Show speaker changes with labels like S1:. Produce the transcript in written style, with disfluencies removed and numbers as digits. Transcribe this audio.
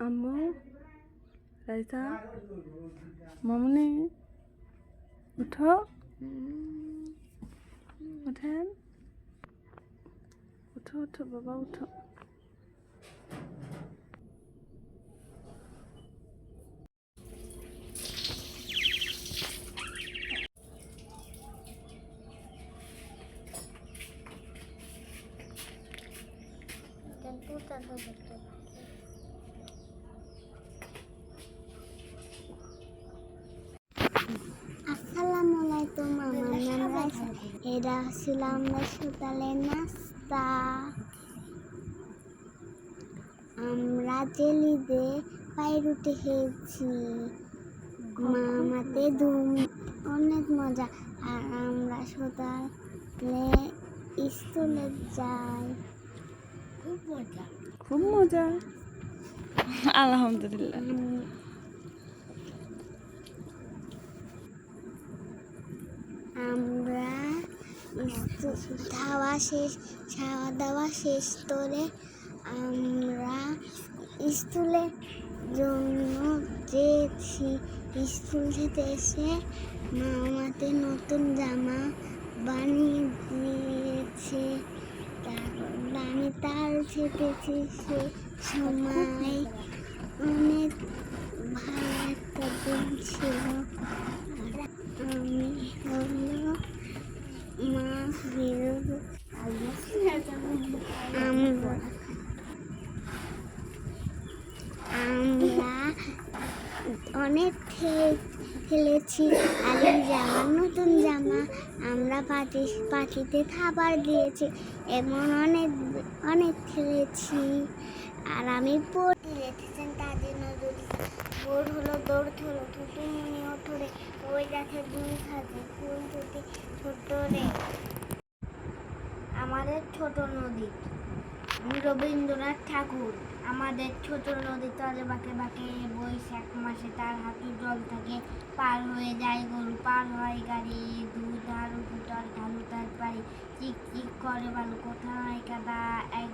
S1: আম্মু, রাইসা, মামুনি, উঠো, ওঠেন, উঠো উঠো বাবা উঠো।
S2: আসসালামু আলাইকুম, আমার নাম রাইসা। এটা ছিল আমরা সকালে নাস্তা। আমরা জেলিতে পাউরুটি খেয়েছি, মামাতে ধুম, অনেক মজা। আর আমরা সকালে স্কুলে যাই, খুব মজা।
S1: খুব মজা, আলহামদুলিল্লাহ।
S2: আমরা খাওয়া দাওয়া শেষ করে আমরা স্কুলের জন্য যেয়েছি। স্কুল থেকে এসে মা আমাদের নতুন জামা বানিয়ে দিয়েছে। তারপর আমি তাল ছেপেছি। সে সময় অনেক ভালো একটা দিন ছিল। আমি হলো মা আমরা অনেক খেলেছি। আলির জামা, নতুন জামা আমরা পাখিতে খাবার দিয়েছি, এমন অনেক অনেক খেলেছি। আর আমি পড়ে রেখেছেন কাজী নজরুল। বোর হলো দৌড়তে হলো থুতুমনি ওঠরে, ওই দেখে দুই হাতে ফুল দুটি ছোট রে। আমাদের ছোট নদী, রবীন্দ্রনাথ ঠাকুর। আমাদের ছোট নদী তলে বাঁকে বাঁকে, বৈশাখ মাসে তার হাঁটু জল থাকে। পার হয়ে যায় গরু, পার হয় গাড়ি, দুই ধার উঠোর ঢালু তার পারি। চিক চিক করে বালু, কোথায় কাদা, এক